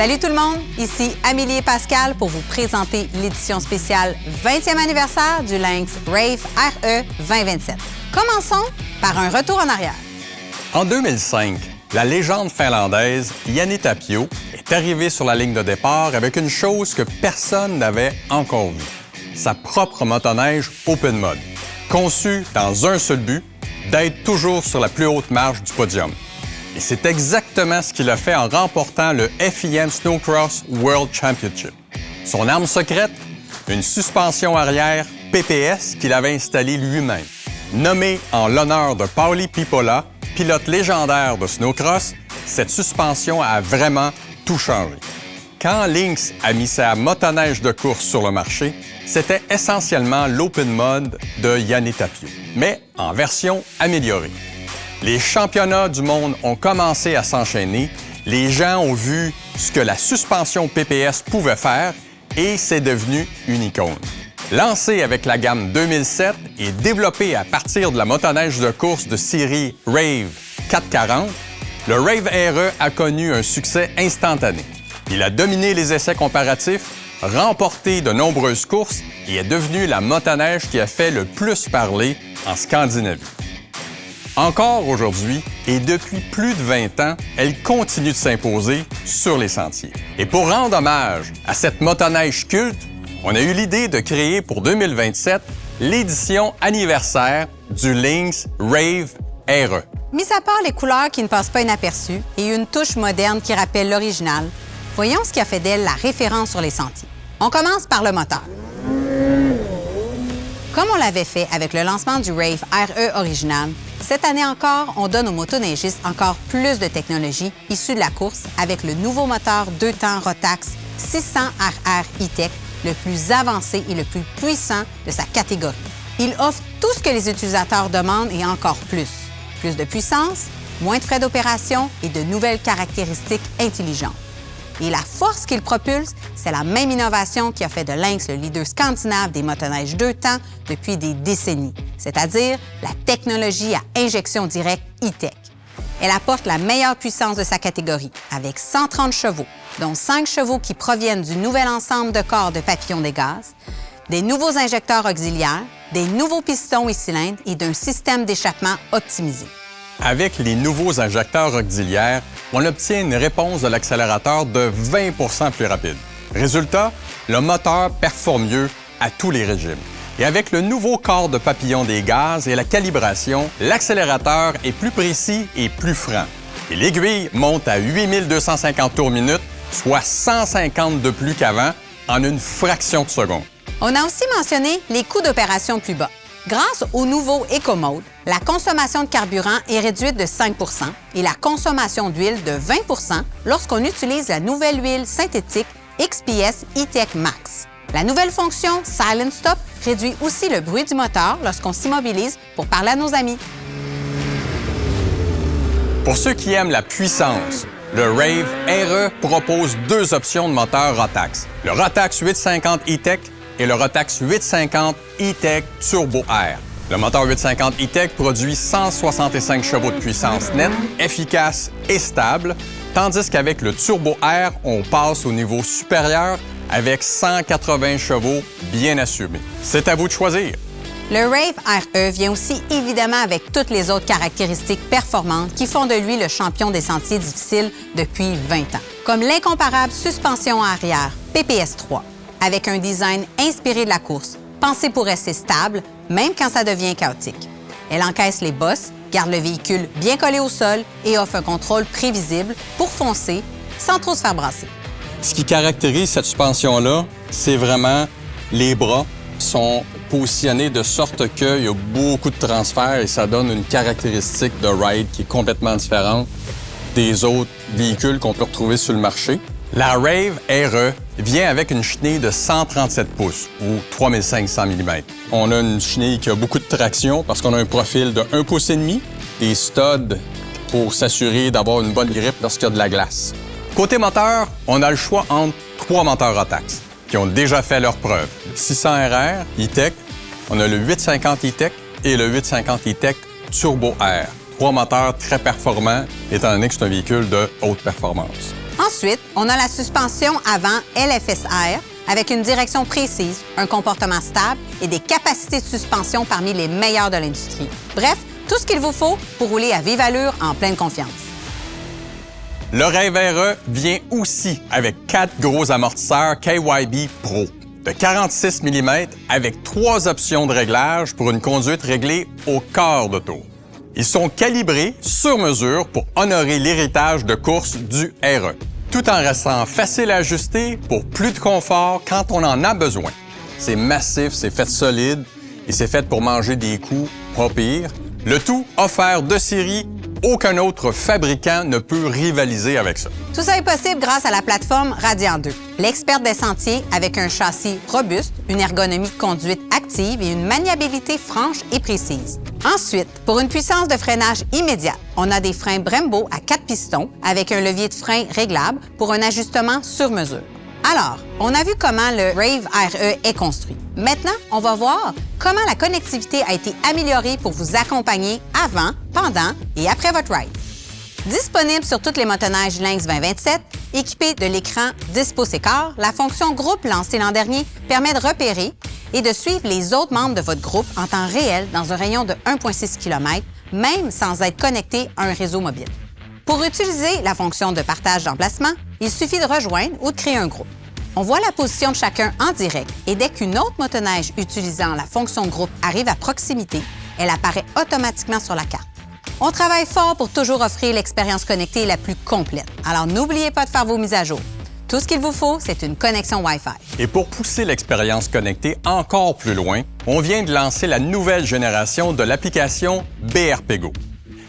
Salut tout le monde, ici Amélie et Pascal pour vous présenter l'édition spéciale 20e anniversaire du Lynx Rave RE 2027. Commençons par un retour en arrière. En 2005, la légende finlandaise Jani Tapio est arrivée sur la ligne de départ avec une chose que personne n'avait encore vue, sa propre motoneige Open Mode, conçue dans un seul but, d'être toujours sur la plus haute marche du podium. Et c'est exactement ce qu'il a fait en remportant le FIM Snowcross World Championship. Son arme secrète, une suspension arrière PPS qu'il avait installée lui-même. Nommée en l'honneur de Pauli Pipola, pilote légendaire de snowcross, cette suspension a vraiment tout changé. Quand Lynx a mis sa motoneige de course sur le marché, c'était essentiellement l'Open Mode de Jani Tapio, mais en version améliorée. Les championnats du monde ont commencé à s'enchaîner, les gens ont vu ce que la suspension PPS pouvait faire et c'est devenu une icône. Lancé avec la gamme 2007 et développé à partir de la motoneige de course de série Rave 440, le Rave RE a connu un succès instantané. Il a dominé les essais comparatifs, remporté de nombreuses courses et est devenu la motoneige qui a fait le plus parler en Scandinavie. Encore aujourd'hui, et depuis plus de 20 ans, elle continue de s'imposer sur les sentiers. Et pour rendre hommage à cette motoneige culte, on a eu l'idée de créer pour 2027 l'édition anniversaire du Lynx Rave RE. Mis à part les couleurs qui ne passent pas inaperçues et une touche moderne qui rappelle l'original, voyons ce qui a fait d'elle la référence sur les sentiers. On commence par le moteur. Comme on l'avait fait avec le lancement du Rave RE original, cette année encore, on donne aux motoneigistes encore plus de technologie issue de la course avec le nouveau moteur 2 temps Rotax 600 RR E-Tech, le plus avancé et le plus puissant de sa catégorie. Il offre tout ce que les utilisateurs demandent et encore plus. Plus de puissance, moins de frais d'opération et de nouvelles caractéristiques intelligentes. Et la force qu'il propulse, c'est la même innovation qui a fait de Lynx le leader scandinave des motoneiges 2 temps depuis des décennies, c'est-à-dire la technologie à injection directe E-Tech. Elle apporte la meilleure puissance de sa catégorie, avec 130 chevaux, dont 5 chevaux qui proviennent du nouvel ensemble de corps de papillon des gaz, des nouveaux injecteurs auxiliaires, des nouveaux pistons et cylindres et d'un système d'échappement optimisé. Avec les nouveaux injecteurs auxiliaires, on obtient une réponse de l'accélérateur de 20 plus rapide. Résultat, le moteur performe mieux à tous les régimes. Et avec le nouveau corps de papillon des gaz et la calibration, l'accélérateur est plus précis et plus franc. Et l'aiguille monte à 8250 tours minute, soit 150 de plus qu'avant, en une fraction de seconde. On a aussi mentionné les coûts d'opération plus bas. Grâce au nouveau Eco-Mode, la consommation de carburant est réduite de 5 et la consommation d'huile de 20 lorsqu'on utilise la nouvelle huile synthétique XPS E-Tech Max. La nouvelle fonction Silent Stop réduit aussi le bruit du moteur lorsqu'on s'immobilise pour parler à nos amis. Pour ceux qui aiment la puissance, le Rave RE propose 2 options de moteur Rotax. Le Rotax 850 E-Tech et le Rotax 850 E-Tech Turbo Air. Le moteur 850 E-Tech produit 165 chevaux de puissance nette, efficace et stable, tandis qu'avec le Turbo Air, on passe au niveau supérieur avec 180 chevaux bien assumés. C'est à vous de choisir. Le Rave RE vient aussi évidemment avec toutes les autres caractéristiques performantes qui font de lui le champion des sentiers difficiles depuis 20 ans, comme l'incomparable suspension arrière PPS 3, avec un design inspiré de la course, pensé pour rester stable, même quand ça devient chaotique. Elle encaisse les bosses, garde le véhicule bien collé au sol et offre un contrôle prévisible pour foncer sans trop se faire brasser. Ce qui caractérise cette suspension-là, c'est vraiment les bras sont positionnés de sorte qu'il y a beaucoup de transferts et ça donne une caractéristique de ride qui est complètement différente des autres véhicules qu'on peut retrouver sur le marché. La Rave RE vient avec une chenille de 137 pouces ou 3500 mm. On a une chenille qui a beaucoup de traction parce qu'on a un profil de 1,5 pouce, des studs pour s'assurer d'avoir une bonne grippe lorsqu'il y a de la glace. Côté moteur, on a le choix entre 3 moteurs Rotax qui ont déjà fait leur preuve. 600 RR E-Tech, on a le 850 E-Tech et le 850 E-Tech Turbo Air. 3 moteurs très performants étant donné que c'est un véhicule de haute performance. Ensuite, on a la suspension avant LFSR avec une direction précise, un comportement stable et des capacités de suspension parmi les meilleures de l'industrie. Bref, tout ce qu'il vous faut pour rouler à vive allure en pleine confiance. Le Rave RE vient aussi avec 4 gros amortisseurs KYB Pro de 46 mm avec 3 options de réglage pour une conduite réglée au quart de tour. Ils sont calibrés sur mesure pour honorer l'héritage de course du RE, tout en restant facile à ajuster pour plus de confort quand on en a besoin. C'est massif, c'est fait solide et c'est fait pour manger des coups pas pires. Le tout offert de série, aucun autre fabricant ne peut rivaliser avec ça. Tout ça est possible grâce à la plateforme Radiant 2, l'experte des sentiers avec un châssis robuste, une ergonomie de conduite active et une maniabilité franche et précise. Ensuite, pour une puissance de freinage immédiate, on a des freins Brembo à 4 pistons avec un levier de frein réglable pour un ajustement sur mesure. Alors, on a vu comment le Rave RE est construit. Maintenant, on va voir comment la connectivité a été améliorée pour vous accompagner avant, pendant et après votre ride. Disponible sur toutes les motoneiges Lynx 2027, équipée de l'écran 10 pouces et quart, la fonction groupe lancée l'an dernier permet de repérer et de suivre les autres membres de votre groupe en temps réel dans un rayon de 1,6 km, même sans être connecté à un réseau mobile. Pour utiliser la fonction de partage d'emplacement, il suffit de rejoindre ou de créer un groupe. On voit la position de chacun en direct et dès qu'une autre motoneige utilisant la fonction groupe arrive à proximité, elle apparaît automatiquement sur la carte. On travaille fort pour toujours offrir l'expérience connectée la plus complète. Alors n'oubliez pas de faire vos mises à jour. Tout ce qu'il vous faut, c'est une connexion Wi-Fi. Et pour pousser l'expérience connectée encore plus loin, on vient de lancer la nouvelle génération de l'application BRPGO.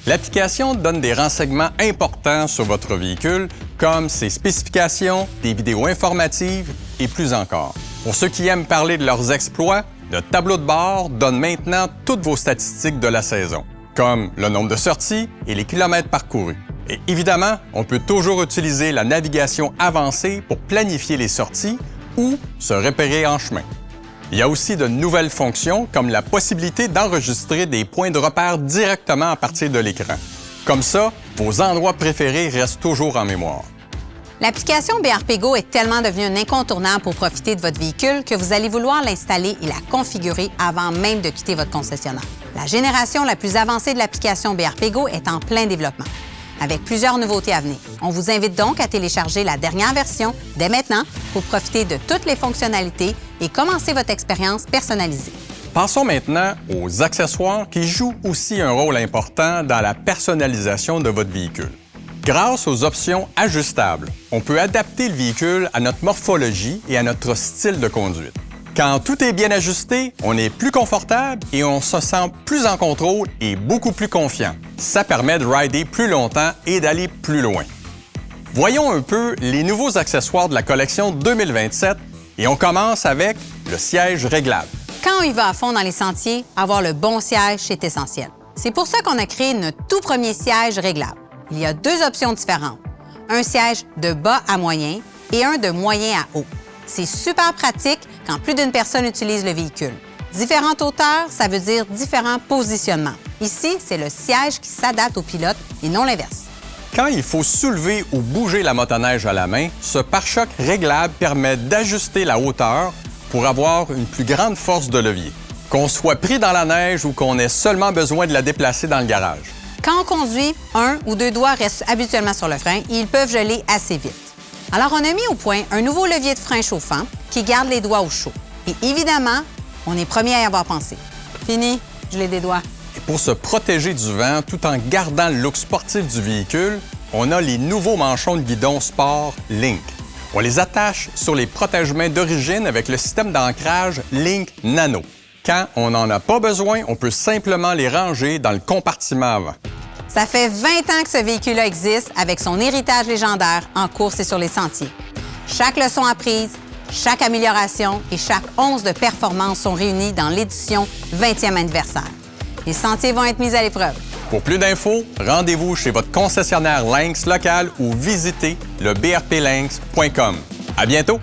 L'application donne des renseignements importants sur votre véhicule, comme ses spécifications, des vidéos informatives et plus encore. Pour ceux qui aiment parler de leurs exploits, le tableau de bord donne maintenant toutes vos statistiques de la saison, comme le nombre de sorties et les kilomètres parcourus. Et évidemment, on peut toujours utiliser la navigation avancée pour planifier les sorties ou se repérer en chemin. Il y a aussi de nouvelles fonctions comme la possibilité d'enregistrer des points de repère directement à partir de l'écran. Comme ça, vos endroits préférés restent toujours en mémoire. L'application BRPGO est tellement devenue un incontournable pour profiter de votre véhicule que vous allez vouloir l'installer et la configurer avant même de quitter votre concessionnaire. La génération la plus avancée de l'application BRPGO est en plein développement, avec plusieurs nouveautés à venir. On vous invite donc à télécharger la dernière version dès maintenant pour profiter de toutes les fonctionnalités et commencer votre expérience personnalisée. Passons maintenant aux accessoires qui jouent aussi un rôle important dans la personnalisation de votre véhicule. Grâce aux options ajustables, on peut adapter le véhicule à notre morphologie et à notre style de conduite. Quand tout est bien ajusté, on est plus confortable et on se sent plus en contrôle et beaucoup plus confiant. Ça permet de rider plus longtemps et d'aller plus loin. Voyons un peu les nouveaux accessoires de la collection 2027 et on commence avec le siège réglable. Quand on y va à fond dans les sentiers, avoir le bon siège, c'est essentiel. C'est pour ça qu'on a créé notre tout premier siège réglable. Il y a 2 options différentes, un siège de bas à moyen et un de moyen à haut. C'est super pratique quand plus d'une personne utilise le véhicule. Différentes hauteurs, ça veut dire différents positionnements. Ici, c'est le siège qui s'adapte au pilote et non l'inverse. Quand il faut soulever ou bouger la motoneige à la main, ce pare-choc réglable permet d'ajuster la hauteur pour avoir une plus grande force de levier, qu'on soit pris dans la neige ou qu'on ait seulement besoin de la déplacer dans le garage. Quand on conduit, 1 ou 2 doigts restent habituellement sur le frein et ils peuvent geler assez vite. Alors, on a mis au point un nouveau levier de frein chauffant qui garde les doigts au chaud. Et évidemment, on est premier à y avoir pensé. Fini, geler des doigts. Et pour se protéger du vent tout en gardant le look sportif du véhicule, on a les nouveaux manchons de guidon sport Link. On les attache sur les protège-mains d'origine avec le système d'ancrage Link Nano. Quand on n'en a pas besoin, on peut simplement les ranger dans le compartiment avant. Ça fait 20 ans que ce véhicule-là existe avec son héritage légendaire en course et sur les sentiers. Chaque leçon apprise, chaque amélioration et chaque once de performance sont réunis dans l'édition 20e anniversaire. Les sentiers vont être mis à l'épreuve. Pour plus d'infos, rendez-vous chez votre concessionnaire Lynx local ou visitez le brplynx.com. À bientôt!